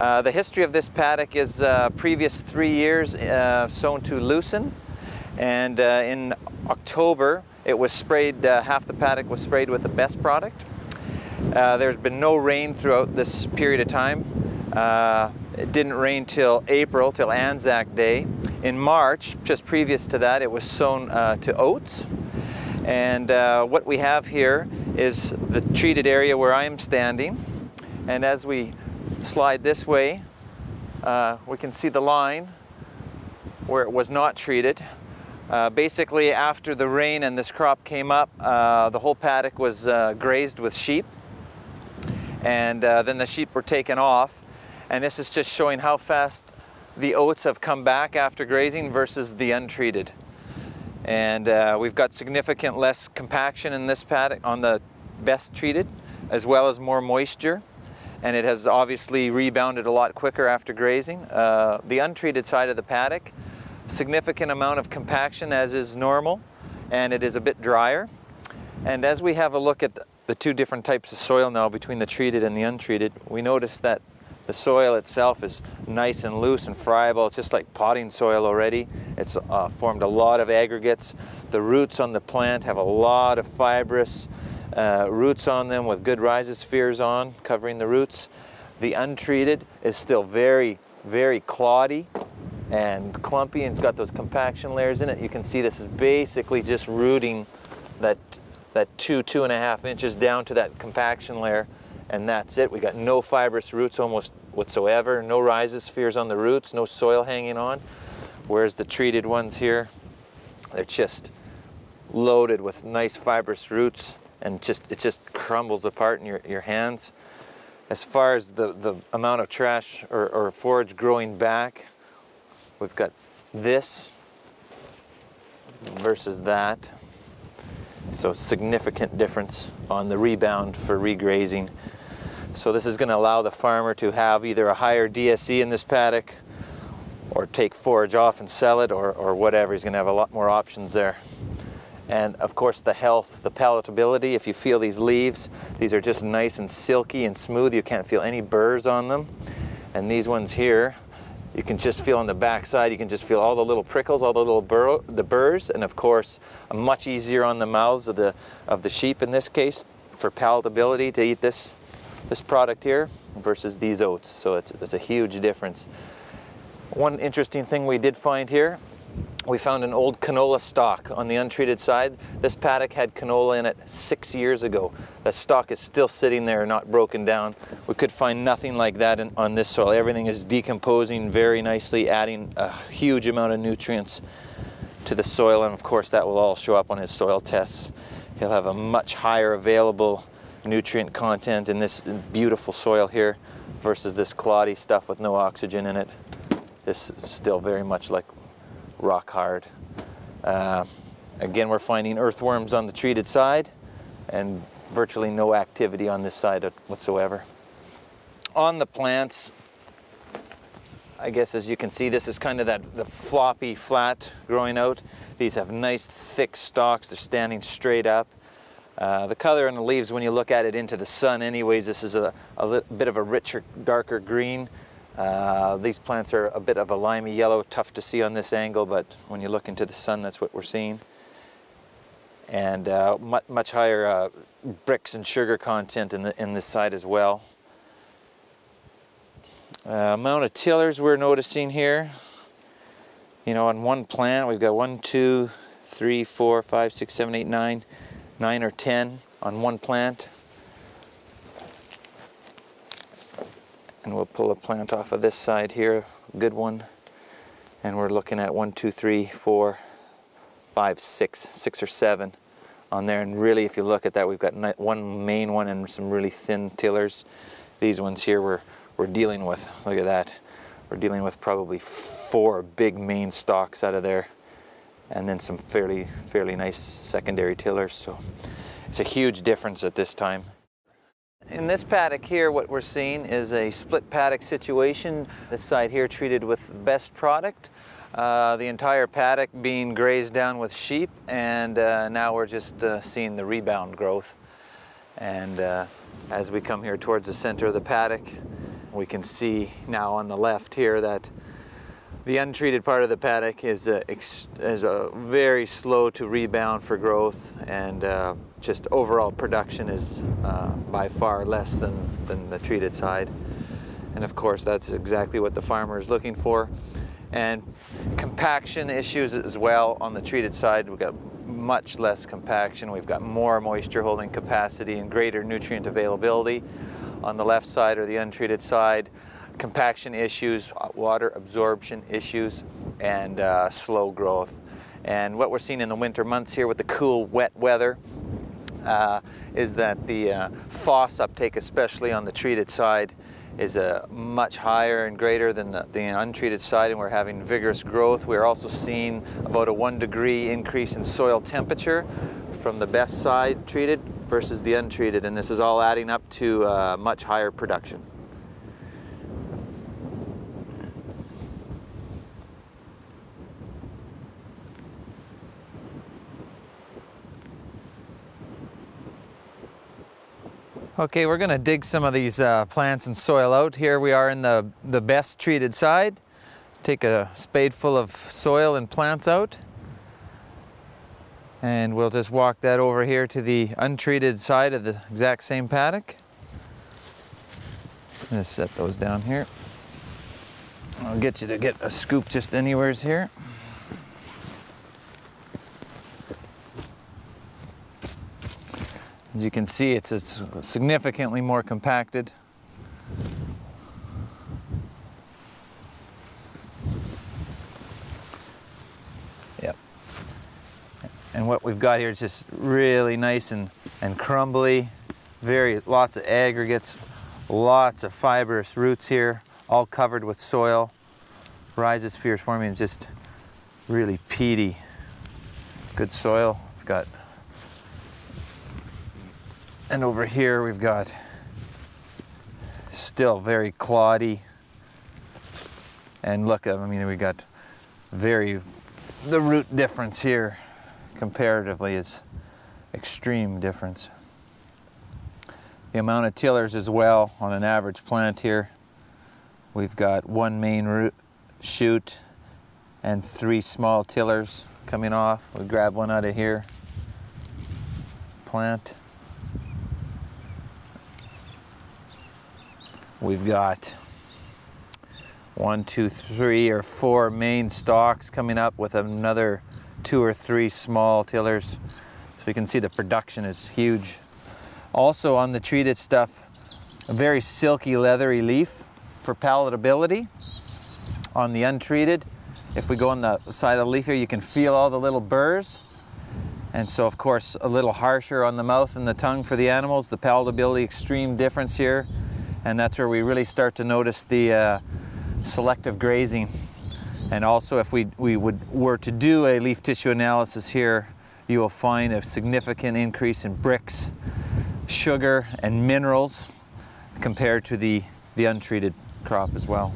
The history of this paddock is previous 3 years sown to lucerne, and in October it was sprayed, half the paddock was sprayed with the best product. There's been no rain throughout this period of time. It didn't rain till April, till Anzac Day. In March, just previous to that, it was sown to oats. And what we have here is the treated area where I am standing. And as we slide this way, we can see the line where it was not treated. Basically, after the rain and this crop came up, the whole paddock was grazed with sheep. And then the sheep were taken off. And this is just showing how fast the oats have come back after grazing versus the untreated. And we've got significant less compaction in this paddock on the best treated, as well as more moisture. And it has obviously rebounded a lot quicker after grazing. The untreated side of the paddock, significant amount of compaction as is normal, and it is a bit drier. And as we have a look at the two different types of soil now between the treated and the untreated, we notice that the soil itself is nice and loose and friable. It's just like potting soil already. It's formed a lot of aggregates. The roots on the plant have a lot of fibrous roots on them with good rhizospheres on, covering the roots. The untreated is still very, very cloddy and clumpy, and it's got those compaction layers in it. You can see this is basically just rooting that 2.5 inches down to that compaction layer, and that's it. We got no fibrous roots almost whatsoever, no rhizospheres on the roots, no soil hanging on. Whereas the treated ones here, they're just loaded with nice fibrous roots, and it just crumbles apart in your hands. As far as the amount of trash or forage growing back, we've got this versus that. So significant difference on the rebound for regrazing. So this is going to allow the farmer to have either a higher DSE in this paddock, or take forage off and sell it, or whatever. He's going to have a lot more options there. And of course the health, the palatability, if you feel these leaves, these are just nice and silky and smooth. You can't feel any burrs on them. And these ones here, you can just feel on the back side, you can just feel all the little prickles, all the little burrs, and of course much easier on the mouths of the sheep in this case for palatability to eat this product here versus these oats. So it's a huge difference. One interesting thing we did find here, we found an old canola stalk on the untreated side. This paddock had canola in it 6 years ago. That stalk is still sitting there, not broken down. We could find nothing like that on this soil. Everything is decomposing very nicely, adding a huge amount of nutrients to the soil, and of course that will all show up on his soil tests. He'll have a much higher available nutrient content in this beautiful soil here versus this cloddy stuff with no oxygen in it. This is still very much like rock hard. Again, we're finding earthworms on the treated side and virtually no activity on this side whatsoever. On the plants, I guess as you can see, this is kind of the floppy flat growing out. These have nice thick stalks. They're standing straight up. The color in the leaves, when you look at it into the sun anyways, this is a bit of a richer, darker green. These plants are a bit of a limey yellow, tough to see on this angle, but when you look into the sun, that's what we're seeing. And much higher bricks and sugar content in this side as well. Amount of tillers we're noticing here. You know, on one plant, we've got 1, 2, 3, 4, 5, 6, 7, 8, 9 or 10 on one plant. And we'll pull a plant off of this side here, a good one. And we're looking at 1, 2, 3, 4, 5, 6 or 7 on there. And really, if you look at that, we've got one main one and some really thin tillers. These ones here we're dealing with, look at that. We're dealing with probably 4 big main stalks out of there, and then some fairly nice secondary tillers. So it's a huge difference at this time. In this paddock here, what we're seeing is a split paddock situation. This side here treated with best product. The entire paddock being grazed down with sheep, and now we're just seeing the rebound growth. And as we come here towards the center of the paddock, we can see now on the left here that the untreated part of the paddock is a very slow to rebound for growth, and just overall production is by far less than the treated side. And of course that's exactly what the farmer is looking for. And compaction issues as well on the treated side. We've got much less compaction, we've got more moisture holding capacity and greater nutrient availability on the left side or the untreated side. Compaction issues, water absorption issues, and slow growth. And what we're seeing in the winter months here with the cool, wet weather is that the FOS uptake, especially on the treated side, is much higher and greater than the untreated side, and we're having vigorous growth. We're also seeing about a 1 degree increase in soil temperature from the best side treated versus the untreated, and this is all adding up to much higher production. Okay, we're going to dig some of these plants and soil out. Here we are in the best treated side. Take a spadeful of soil and plants out. And we'll just walk that over here to the untreated side of the exact same paddock. I'm going to set those down here. I'll get you to get a scoop just anywheres here. As you can see, it's significantly more compacted. Yep. And what we've got here is just really nice and crumbly, lots of aggregates, lots of fibrous roots here, all covered with soil. Rhizospheres forming just really peaty, good soil. We've got. And over here we've got still very cloddy, and look, I mean, we got the root difference here comparatively is extreme difference. The amount of tillers as well on an average plant here, we've got 1 main root shoot and 3 small tillers coming off. We grab one out of here, plant. We've got 1, 2, 3, or 4 main stalks coming up with another 2 or 3 small tillers. So you can see the production is huge. Also on the treated stuff, a very silky, leathery leaf for palatability. On the untreated, if we go on the side of the leaf here, you can feel all the little burrs. And so of course a little harsher on the mouth and the tongue for the animals. The palatability, extreme difference here. And that's where we really start to notice the selective grazing. And also if we were to do a leaf tissue analysis here, you will find a significant increase in bricks, sugar, and minerals compared to the untreated crop as well.